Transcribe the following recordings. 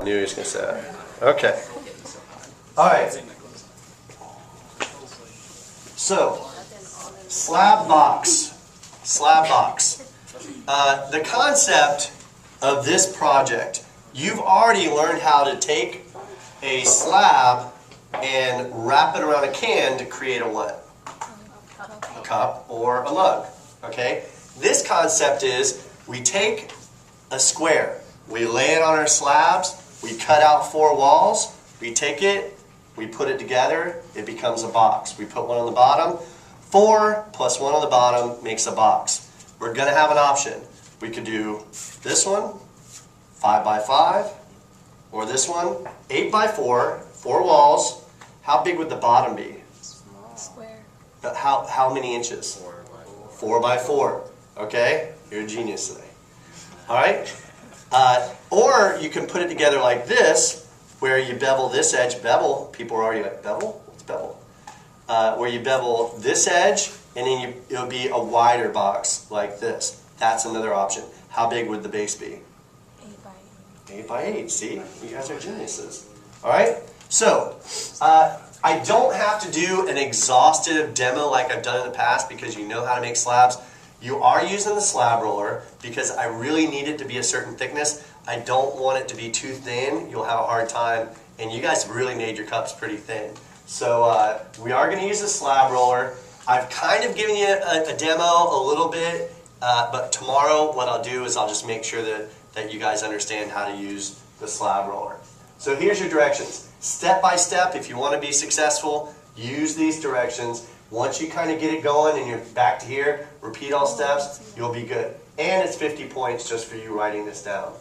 I knew he was going to say that. Okay. All right. So, slab box. Slab box. The concept of this project, you've already learned how to take a slab and wrap it around a can to create a what? A cup or a mug. Okay? This concept is we take a square, we lay it on our slabs, we cut out 4 walls, we take it, we put it together, it becomes a box. We put one on the bottom, 4 plus 1 on the bottom makes a box. We're going to have an option. We could do this one, 5 by 5, or this one, 8 by 4, 4 walls. How big would the bottom be? Square. How many inches? 4 by 4. Okay? You're a genius today. All right? Or you can put it together like this, where you bevel this edge. Bevel, people are already like, bevel? What's bevel? Where you bevel this edge, and then it'll be a wider box like this. That's another option. How big would the base be? 8 by 8. 8 by 8. See? You guys are geniuses. All right? So, I don't have to do an exhaustive demo like I've done in the past because you know how to make slabs. You are using the slab roller because I really need it to be a certain thickness. I don't want it to be too thin. You'll have a hard time. And you guys have really made your cups pretty thin. So we are going to use the slab roller. I've kind of given you a demo a little bit, but tomorrow what I'll do is I'll just make sure that you guys understand how to use the slab roller. So here's your directions. Step by step, if you want to be successful, use these directions. Once you kind of get it going and you're back to here, repeat all steps, you'll be good. And it's 50 points just for you writing this down.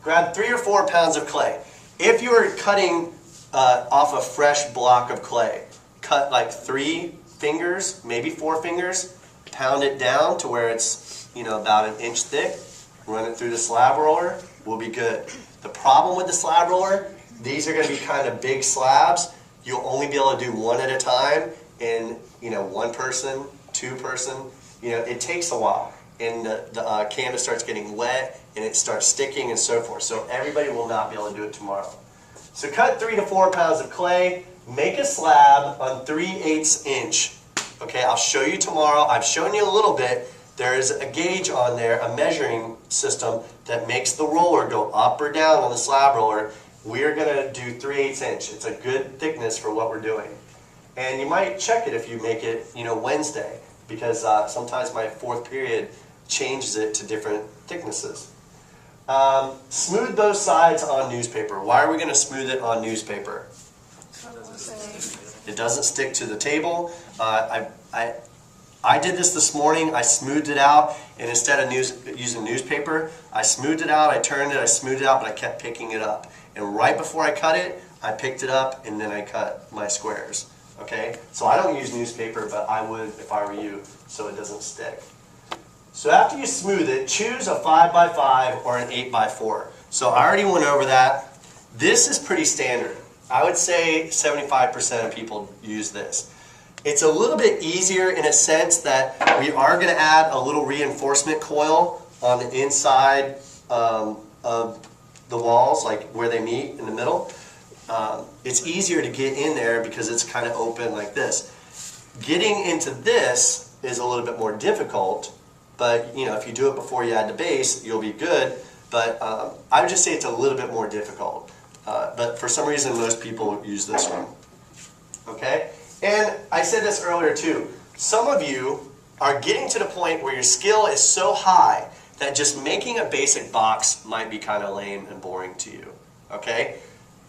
Grab 3 or 4 pounds of clay. If you are cutting off a fresh block of clay, cut like 3 fingers, maybe 4 fingers, pound it down to where it's about an inch thick, run it through the slab roller, we'll be good. The problem with the slab roller, these are going to be kind of big slabs. You'll only be able to do one at a time, and 1 person, 2 person, it takes a while, and the canvas starts getting wet and it starts sticking and so forth. So everybody will not be able to do it tomorrow. So cut 3 to 4 pounds of clay, make a slab on 3/8 inch. Okay, I'll show you tomorrow. I've shown you a little bit. There is a gauge on there, a measuring system that makes the roller go up or down on the slab roller. We're going to do 3/8 inch. It's a good thickness for what we're doing. And you might check it if you make it, Wednesday, because sometimes my 4th period changes it to different thicknesses. Smooth both sides on newspaper. Why are we going to smooth it on newspaper? It doesn't stick to the table. I did this morning. I smoothed it out, and instead of using newspaper, I smoothed it out, I turned it, I smoothed it out, but I kept picking it up. And right before I cut it, I picked it up, and then I cut my squares. Okay? So I don't use newspaper, but I would if I were you, so it doesn't stick. So after you smooth it, choose a 5 by 5 or an 8 by 4. So I already went over that. This is pretty standard. I would say 75% of people use this. It's a little bit easier in a sense that we are going to add a little reinforcement coil on the inside of the walls, like where they meet in the middle. It's easier to get in there because it's kind of open like this. Getting into this is a little bit more difficult, but if you do it before you add the base, you'll be good. But I would just say it's a little bit more difficult. But for some reason, most people use this one. Okay? And I said this earlier too. Some of you are getting to the point where your skill is so high that just making a basic box might be kind of lame and boring to you. Okay?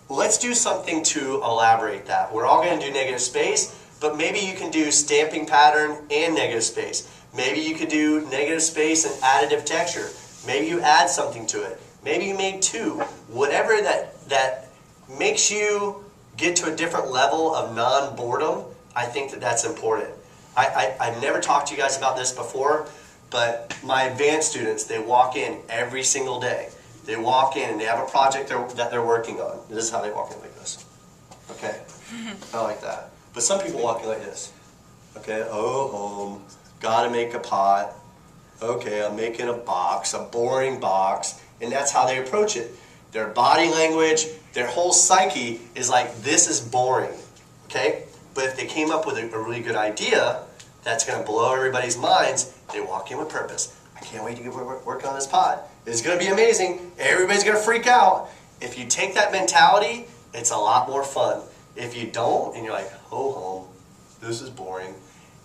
Let's do something to elaborate that. We're all going to do negative space, but maybe you can do stamping pattern and negative space. Maybe you could do negative space and additive texture. Maybe you add something to it. Maybe you made 2. Whatever that makes you get to a different level of non-boredom, I think that's important. I've never talked to you guys about this before, but my advanced students, they walk in every single day. They walk in and they have a project that they're working on. This is how they walk in, like this. Okay? I like that. But some people walk in like this. Okay, home, gotta make a pot. Okay, I'm making a box, a boring box, and that's how they approach it. their body language, their whole psyche is like, this is boring, okay? But if they came up with a really good idea that's going to blow everybody's minds, they walk in with purpose. I can't wait to get working on this pod. It's going to be amazing. Everybody's going to freak out. If you take that mentality, it's a lot more fun. If you don't, and you're like, ho hum, this is boring.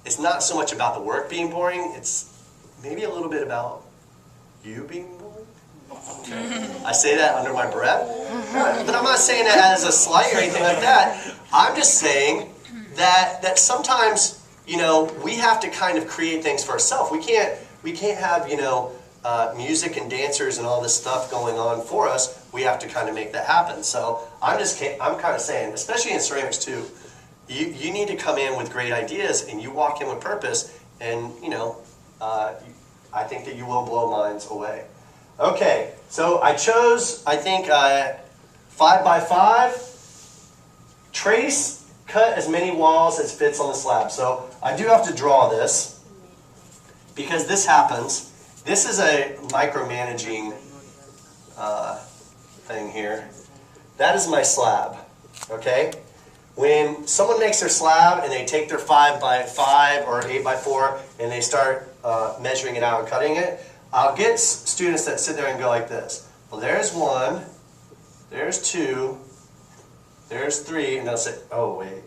It's not so much about the work being boring, it's maybe a little bit about you being boring. Okay. I say that under my breath, but I'm not saying that as a slight or anything like that. I'm just saying that sometimes, you know, we have to kind of create things for ourselves. We can't have, you know, music and dancers and all this stuff going on for us. We have to kind of make that happen. So I'm kind of saying, especially in ceramics too, you need to come in with great ideas and you walk in with purpose, and you know, I think that you will blow minds away. Okay, so I chose, I think, 5x5. Trace, cut as many walls as fits on the slab. So I do have to draw this because this happens. This is a micromanaging thing here. That is my slab, okay? When someone makes their slab and they take their 5x5 or 8x4 and they start measuring it out and cutting it, I'll get students that sit there and go like this. Well, there's 1, there's 2, there's 3, and they'll say, oh wait,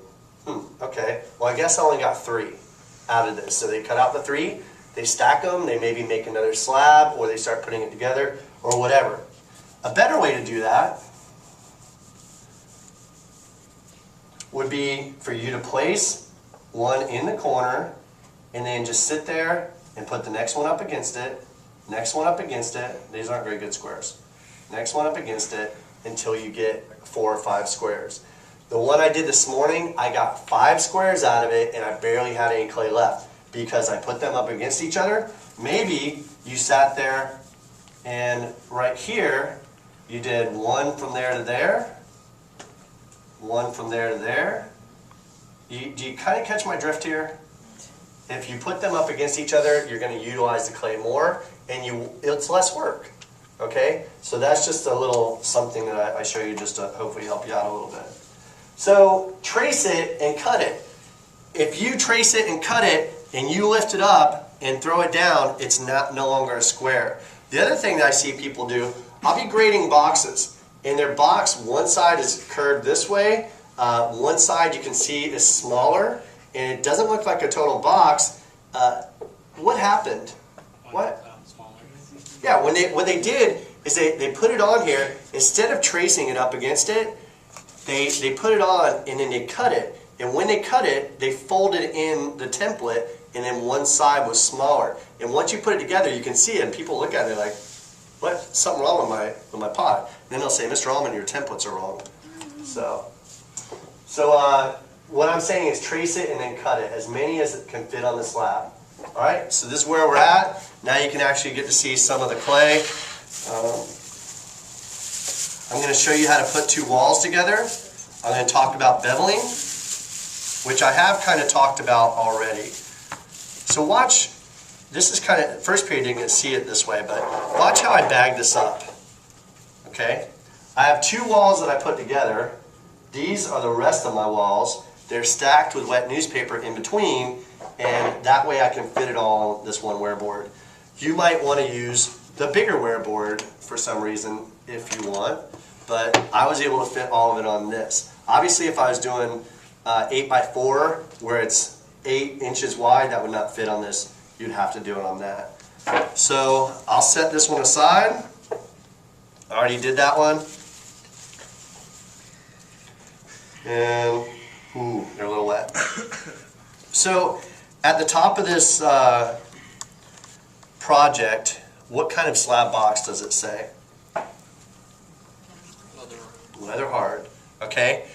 okay. Well, I guess I only got 3 out of this. So they cut out the 3, they stack them, they maybe make another slab, or they start putting it together, or whatever. A better way to do that would be for you to place one in the corner and then just sit there and put the next one up against it, next one up against it. These aren't very good squares. Next one up against it until you get 4 or 5 squares. The one I did this morning, I got 5 squares out of it and I barely had any clay left because I put them up against each other. Maybe you sat there and right here you did 1 from there to there, 1 from there to there. Do you kind of catch my drift here? If you put them up against each other, you're going to utilize the clay more, and it's less work. Okay? So that's just a little something that I show you just to hopefully help you out a little bit. So trace it and cut it. If you trace it and cut it, and you lift it up and throw it down, it's no longer a square. The other thing that I see people do, I'll be grading boxes. And their box, one side is curved this way, one side you can see is smaller, and it doesn't look like a total box. What happened? What? Yeah, what they did is they put it on here, instead of tracing it up against it, they put it on and then they cut it. And when they cut it, they folded in the template, and then one side was smaller. And once you put it together, you can see it, and people look at it like, what? Something wrong with my pot. And then they'll say, Mr. Allman, your templates are wrong. So what I'm saying is trace it and then cut it, as many as it can fit on the slab. All right, so this is where we're at. Now you can actually get to see some of the clay. I'm going to show you how to put 2 walls together. I'm going to talk about beveling, which I have kind of talked about already. So watch. This is kind of, first period you didn't see it this way, but watch how I bag this up. Okay? I have 2 walls that I put together. These are the rest of my walls. They're stacked with wet newspaper in between, and that way I can fit it all on this one wear board. You might want to use the bigger wear board for some reason if you want, but I was able to fit all of it on this. Obviously, if I was doing 8x4 where it's 8 inches wide, that would not fit on this. You'd have to do it on that. So I'll set this one aside. I already did that one. And, ooh, they're a little wet. So at the top of this project, what kind of slab box does it say? Leather hard. Okay.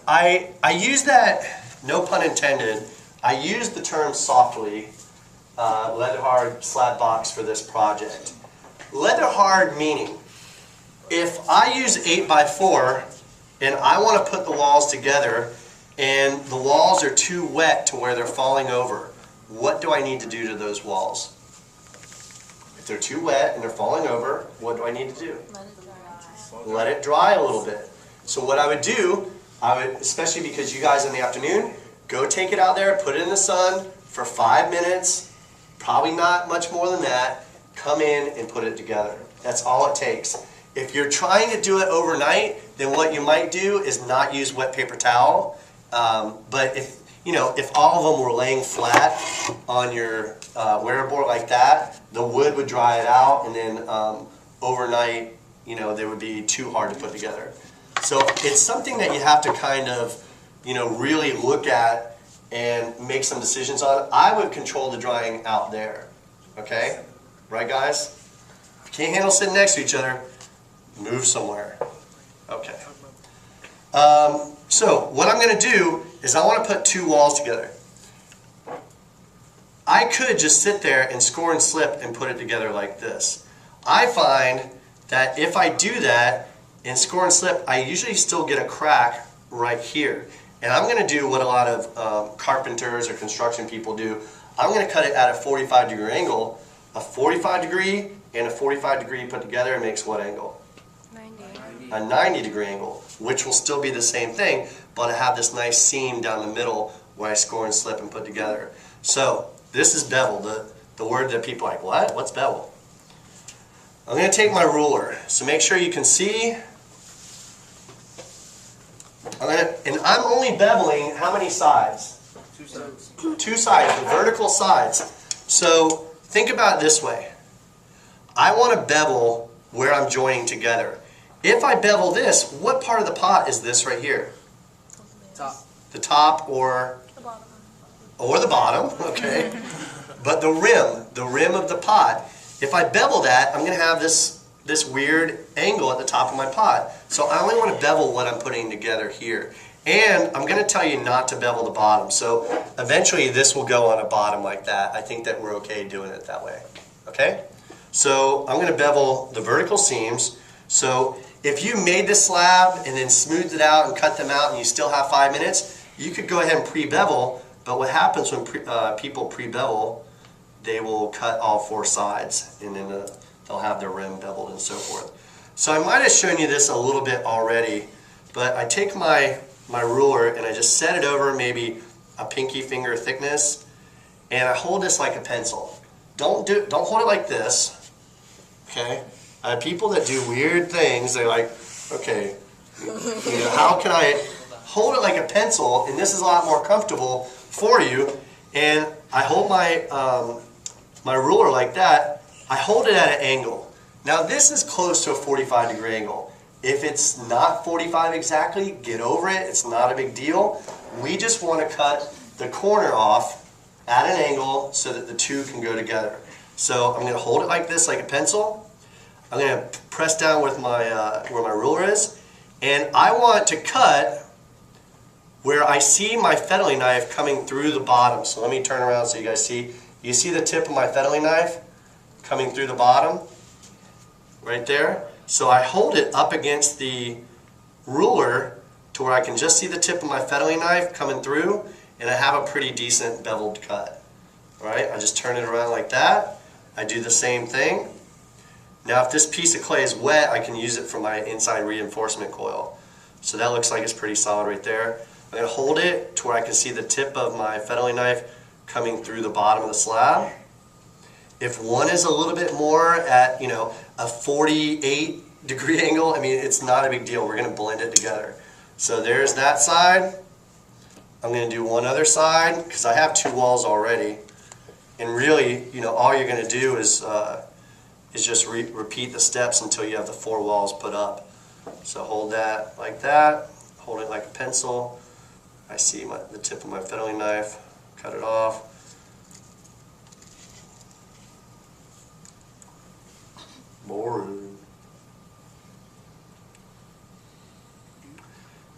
I use that, no pun intended, I use the term softly, leather hard slab box for this project. Leather hard meaning, if I use 8x4 and I want to put the walls together and the walls are too wet to where they're falling over, what do I need to do to those walls? If they're too wet and they're falling over, what do I need to do? Let it dry. let it dry a little bit. So what I would do, especially because you guys in the afternoon, go take it out there, put it in the sun for 5 minutes, probably not much more than that, come in and put it together. That's all it takes. If you're trying to do it overnight, then what you might do is not use wet paper towel. But if all of them were laying flat on your wearable like that, the wood would dry it out, and then overnight, they would be too hard to put together. So it's something that you have to kind of, really look at and make some decisions on. I would control the drying out there. Okay? Right, guys? If you can't handle sitting next to each other, move somewhere. Okay. So what I'm going to do is I want to put 2 walls together. I could just sit there and score and slip and put it together like this. I find that if I do that and score and slip, I usually still get a crack right here. And I'm going to do what a lot of carpenters or construction people do. I'm going to cut it at a 45-degree angle. A 45-degree and a 45-degree put together makes what angle? 90. A 90-degree angle, which will still be the same thing, but I have this nice seam down the middle where I score and slip and put together. So this is bevel, the word that people are like, what? What's bevel? I'm going to take my ruler, so make sure you can see. And I'm only beveling how many sides? 2 sides. 2 sides, the vertical sides. So think about it this way. I want to bevel where I'm joining together. If I bevel this, what part of the pot is this right here? Top. The top or The bottom. the bottom, okay. But the rim of the pot, if I bevel that, I'm going to have this weird angle at the top of my pot. So I only want to bevel what I'm putting together here. And I'm going to tell you not to bevel the bottom. So eventually this will go on a bottom like that. I think that we're okay doing it that way. Okay? So I'm going to bevel the vertical seams. So if you made the slab and then smoothed it out and cut them out and you still have 5 minutes, you could go ahead and pre-bevel. But what happens when people pre-bevel, they will cut all 4 sides and then they'll have their rim beveled and so forth. So I might have shown you this a little bit already, but I take my ruler and I just set it over maybe a pinky finger thickness, and I hold this like a pencil. Don't hold it like this. Okay? I have people that do weird things. They're like, okay, how can I hold it like a pencil? And this is a lot more comfortable for you. And I hold my ruler like that. I hold it at an angle. Now this is close to a 45-degree angle. If it's not 45 exactly, get over it. It's not a big deal. We just want to cut the corner off at an angle so that the 2 can go together. So I'm going to hold it like this, like a pencil. I'm going to press down with my where my ruler is, and I want to cut where I see my fettling knife coming through the bottom. So let me turn around so you guys see. You see the tip of my fettling knife coming through the bottom? Right there. So I hold it up against the ruler to where I can just see the tip of my fettling knife coming through, and I have a pretty decent beveled cut. Alright, I just turn it around like that. I do the same thing. Now if this piece of clay is wet, I can use it for my inside reinforcement coil. So that looks like it's pretty solid right there. I'm going to hold it to where I can see the tip of my fettling knife coming through the bottom of the slab. If one is a little bit more at, a 48-degree angle, it's not a big deal. We're going to blend it together. So there's that side. I'm going to do one other side because I have 2 walls already. And really, all you're going to do is just repeat the steps until you have the 4 walls put up. So hold that like that. Hold it like a pencil. I see the tip of my fettling knife. Cut it off. Boring.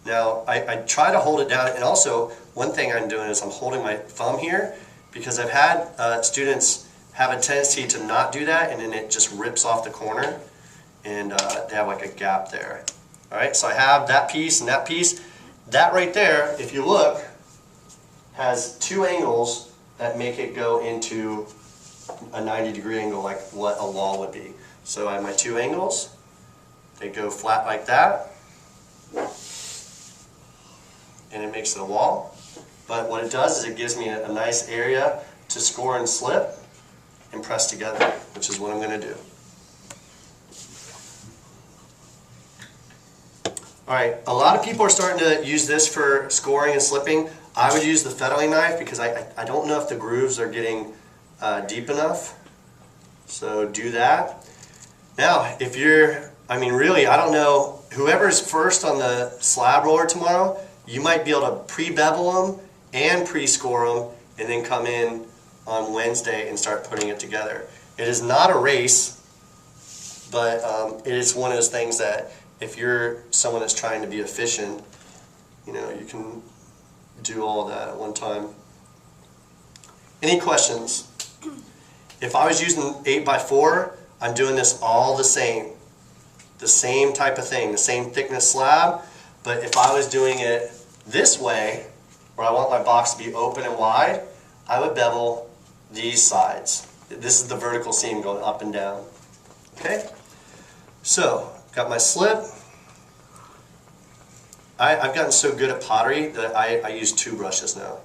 Now, I try to hold it down, and also one thing I'm doing is I'm holding my thumb here because I've had students have a tendency to not do that, and then it just rips off the corner, and they have like a gap there. Alright, so I have that piece and that piece. That right there, if you look, has 2 angles that make it go into a 90-degree angle like what a wall would be. So I have my 2 angles, They go flat like that, and it makes it a wall. But what it does is it gives me a nice area to score and slip and press together, which is what I'm going to do. All right, a lot of people are starting to use this for scoring and slipping. I would use the fettling knife because I don't know if the grooves are getting deep enough. So do that. Now, if you're, I mean really, I don't know, whoever's first on the slab roller tomorrow, you might be able to pre-bevel them and pre-score them and then come in on Wednesday and start putting it together. It is not a race, but it is one of those things that if you're someone that's trying to be efficient, you know, you can do all of that at one time. Any questions? If I was using 8x4, I'm doing this all the same type of thing, the same thickness slab, but if I was doing it this way, where I want my box to be open and wide, I would bevel these sides. This is the vertical seam going up and down. Okay? So, got my slip. I've gotten so good at pottery that I use 2 brushes now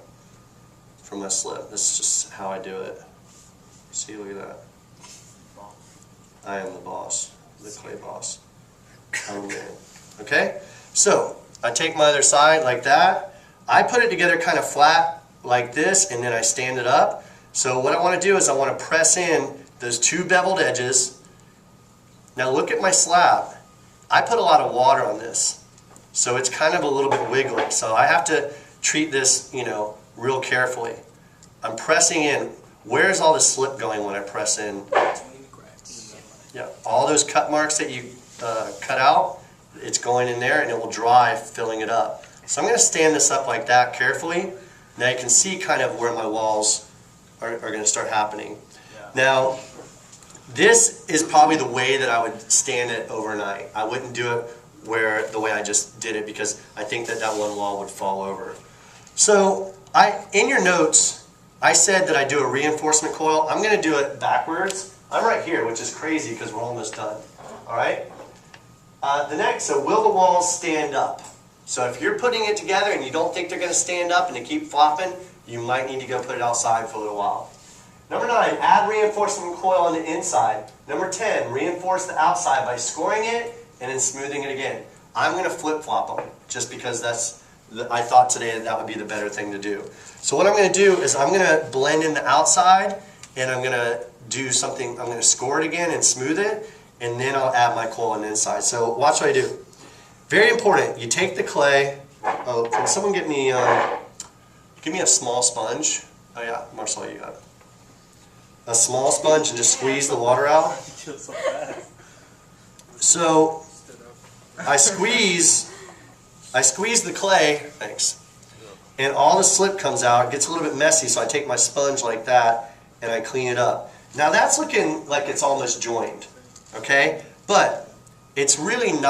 for my slip. This is just how I do it. See, look at that. I am the boss, the clay boss. I'm the man. Okay? So, I take my other side like that. I put it together kind of flat like this, and then I stand it up. So what I want to do is I want to press in those 2 beveled edges. Now look at my slab. I put a lot of water on this, so it's kind of a little bit wiggly. So I have to treat this, you know, real carefully. I'm pressing in. Where's all the slip going when I press in? Yeah, all those cut marks that you cut out, it's going in there and it will dry, filling it up. So I'm going to stand this up like that carefully. Now you can see kind of where my walls are going to start happening. Yeah. Now, this is probably the way that I would stand it overnight. I wouldn't do it the way I just did it because I think that one wall would fall over. So in your notes, I said that I do a reinforcement coil. I'm going to do it backwards. I'm right here, which is crazy because we're almost done. All right? So will the walls stand up? So if you're putting it together and you don't think they're going to stand up and they keep flopping, you might need to go put it outside for a little while. Number 9, add reinforcement coil on the inside. Number 10, reinforce the outside by scoring it and then smoothing it again. I'm going to flip-flop them just because I thought today that would be the better thing to do. So what I'm going to do is I'm going to blend in the outside and I'm going to do something, I'm going to score it again and smooth it, and then I'll add my coil on the inside. So watch what I do. Very important, you take the clay. Oh, can someone give me a small sponge? Oh yeah, Marcel, you got it. A small sponge and just squeeze the water out. So I squeeze the clay, thanks, and all the slip comes out. It gets a little bit messy, so I take my sponge like that and I clean it up. Now that's looking like it's almost joined, okay? But it's really not.